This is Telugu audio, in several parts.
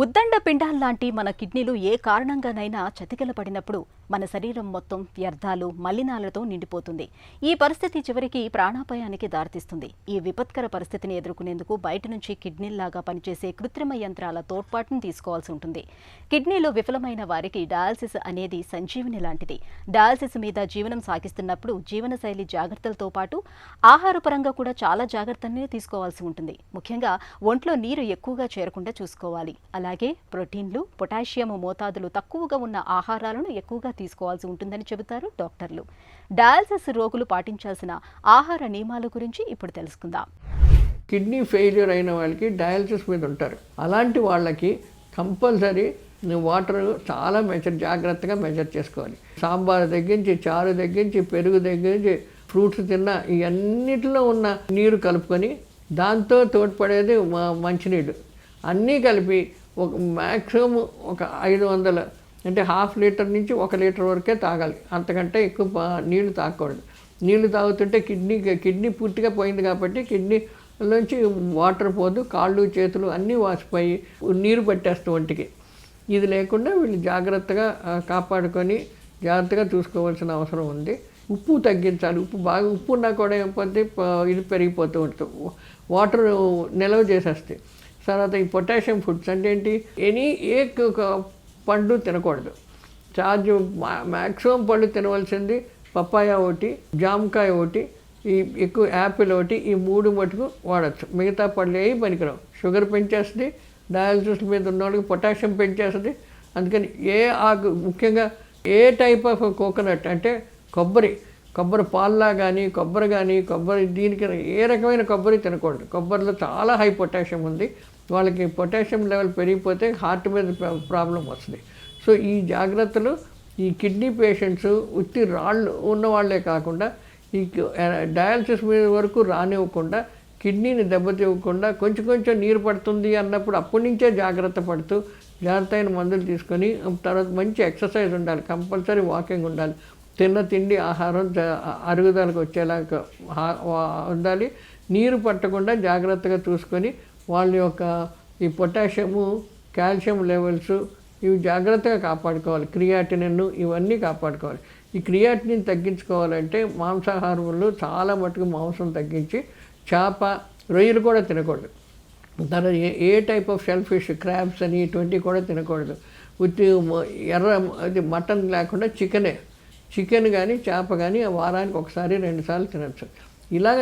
ఉద్దండ పిండాల్లాంటి మన కిడ్నీలు ఏ కారణంగానైనా చతికిలపడినప్పుడు మన శరీరం మొత్తం వ్యర్థాలు మలినాలతో నిండిపోతుంది. ఈ పరిస్థితి చివరికి ప్రాణాపాయానికి దారితీస్తుంది. ఈ విపత్కర పరిస్థితిని ఎదుర్కొనేందుకు బయట నుంచి కిడ్నీల్లాగా పనిచేసే కృత్రిమ యంత్రాల తోడ్పాటును తీసుకోవాల్సి ఉంటుంది. కిడ్నీలు విఫలమైన వారికి డయాలసిస్ అనేది సంజీవని లాంటిది. డయాలసిస్ మీద జీవనం సాగిస్తున్నప్పుడు జీవనశైలి జాగ్రత్తలతో పాటు ఆహారపరంగా కూడా చాలా జాగ్రత్తల్ని తీసుకోవాల్సి ఉంటుంది. ముఖ్యంగా ఒంట్లో నీరు ఎక్కువగా చేరకుండా చూసుకోవాలి. అలాగే ప్రోటీన్లు, పొటాషియం మోతాదులు తక్కువగా ఉన్న ఆహారాలను ఎక్కువగా తీసుకోవాల్సి ఉంటుందని చెబుతారు డాక్టర్లు. డయాలసిస్ రోగులు పాటించాల్సిన ఆహార నియమాల గురించి ఇప్పుడు తెలుసుకుందాం. కిడ్నీ ఫెయిల్యూర్ అయిన వాళ్ళకి డయాలసిస్ మీద ఉంటారు. అలాంటి వాళ్ళకి కంపల్సరీ వాటర్ చాలా జాగ్రత్తగా మెజర్ చేసుకోవాలి. సాంబార్ తగ్గించి, చారు తగ్గించి, పెరుగు తగ్గించి, ఫ్రూట్స్ తిన్నా ఇవన్నిటిలో ఉన్న నీరు కలుపుకొని దాంతో తోడ్పడేది మంచినీళ్ళు అన్నీ కలిపి ఒక మ్యాక్సిమం ఒక 500 అంటే ½ లీటర్ నుంచి 1 లీటర్ వరకే తాగాలి. అంతకంటే ఎక్కువ నీళ్లు తాగకూడదు. నీళ్లు తాగుతుంటే కిడ్నీ పూర్తిగా పోయింది కాబట్టి కిడ్నీలోంచి వాటర్ పోదు, కాళ్ళు చేతులు అన్నీ వాసిపోయి నీరు పట్టేస్తూ ఒంటికి. ఇది లేకుండా వీళ్ళు జాగ్రత్తగా కాపాడుకొని జాగ్రత్తగా చూసుకోవాల్సిన అవసరం ఉంది. ఉప్పు తగ్గించాలి. ఉప్పు ఉన్నా కూడా ఏమైపోతే ఇది పెరిగిపోతూ ఉంటుంది, వాటర్ నిల్వ చేసేస్తాయి. తర్వాత ఈ పొటాషియం ఫుడ్స్ అంటే ఏంటి, ఏ పండు తినకూడదు. మ్యాక్సిమం పళ్ళు తినవలసింది పప్పాయ ఒకటి, జామకాయ ఒకటి, ఈ ఎక్కువ యాపిల్ ఒకటి, ఈ 3 మటుకు వాడచ్చు. మిగతా పళ్ళు ఏవి పనికిరావు. షుగర్ పెంచేస్తుంది, డయాలసిస్ మీద ఉన్న వాళ్ళకి పొటాషియం పెంచేస్తుంది. అందుకని ముఖ్యంగా ఏ టైప్ ఆఫ్ కోకోనట్ అంటే కొబ్బరి పాల్లా కానీ కొబ్బరి దీనికి ఏ రకమైన కొబ్బరి తినకూడదు. కొబ్బరిలో చాలా హై పొటాషియం ఉంది. వాళ్ళకి పొటాషియం లెవెల్ పెరిగిపోతే హార్ట్ మీద ప్రాబ్లం వస్తుంది. సో ఈ జాగ్రత్తలు ఈ కిడ్నీ పేషెంట్స్ ఉత్తి రాళ్ళు ఉన్నవాళ్లే కాకుండా ఈ డయాలసిస్ మీద వరకు రానివ్వకుండా, కిడ్నీని దెబ్బతివ్వకుండా, కొంచెం నీరు పడుతుంది అన్నప్పుడు అప్పటి నుంచే జాగ్రత్త పడుతూ జాగ్రత్తైన మందులు తీసుకొని, తర్వాత మంచి ఎక్సర్సైజ్ ఉండాలి, కంపల్సరీ వాకింగ్ ఉండాలి, తిన్న తిండి ఆహారం అరుగుదలకు వచ్చేలాగా ఉండాలి. నీరు పట్టకుండా జాగ్రత్తగా చూసుకొని వాళ్ళ యొక్క ఈ పొటాషియము, కాల్షియం లెవెల్స్ ఇవి జాగ్రత్తగా కాపాడుకోవాలి. క్రియాటినిన్ ఇవన్నీ కాపాడుకోవాలి. ఈ క్రియాటినిన్ తగ్గించుకోవాలంటే మాంసాహారంలో చాలా మటుకు మాంసం తగ్గించి, చేప, రొయ్యలు కూడా తినకూడదు. తర్వాత ఏ type of shellfish, crabs అని ఇటువంటివి కూడా తినకూడదు. మటన్ లేకుండా చికెన్ కానీ చేప కానీ వారానికి 1-2 సార్లు తినచ్చు. ఇలాగ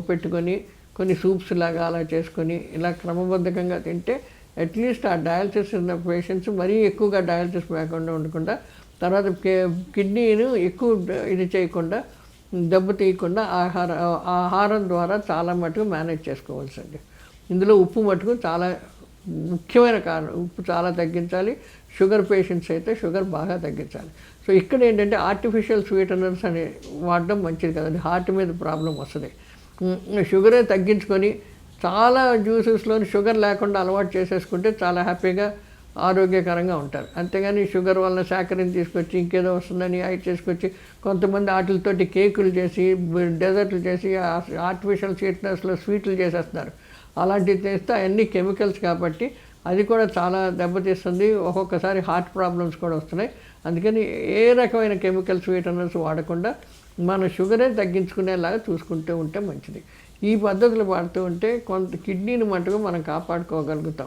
పెట్టుకొని కొన్ని సూప్స్ లాగా అలా చేసుకొని ఇలా క్రమబద్ధకంగా తింటే అట్లీస్ట్ ఆ డయాలసిస్ ఉన్న పేషెంట్స్ మరీ ఎక్కువగా డయాలసిస్ లేకుండా ఉండకుండా, తర్వాత కిడ్నీను ఎక్కువ ఇది చేయకుండా, దెబ్బతీయకుండా ఆహారం ద్వారా చాలా మటుకు మేనేజ్ చేసుకోవాల్సింది. ఇందులో ఉప్పు మటుకు చాలా ముఖ్యమైన కారణం. ఉప్పు చాలా తగ్గించాలి. షుగర్ పేషెంట్స్ అయితే షుగర్ బాగా తగ్గించాలి. సో ఇక్కడ ఏంటంటే ఆర్టిఫిషియల్ స్వీటనర్స్ అని వాడడం మంచిది కదండి. హార్ట్ మీద ప్రాబ్లం వస్తుంది. షుగరే తగ్గించుకొని చాలా జ్యూసెస్లోని షుగర్ లేకుండా అలవాటు చేసేసుకుంటే చాలా హ్యాపీగా ఆరోగ్యకరంగా ఉంటారు. అంతేగాని షుగర్ వల్ల శాఖరిని తీసుకొచ్చి ఇంకేదో వస్తుందని అవి చేసుకొచ్చి కొంతమంది వాటితోటి కేకులు చేసి, డెజర్ట్లు చేసి, ఆర్టిఫిషియల్ స్వీట్నెస్లో స్వీట్లు చేసేస్తున్నారు. అలాంటివి చేస్తే అవన్నీ కెమికల్స్ కాబట్టి అది కూడా చాలా దెబ్బతీస్తుంది. ఒక్కొక్కసారి హార్ట్ ప్రాబ్లమ్స్ కూడా వస్తున్నాయి. అందుకని ఏ రకమైన కెమికల్ స్వీటనర్స్ వాడకుండా మన షుగరే తగ్గించుకునేలాగా చూసుకుంటూ ఉంటే మంచిది. ఈ పద్ధతులు వాడుతూ ఉంటే కిడ్నీని మటుకు మనం కాపాడుకోగలుగుతాం.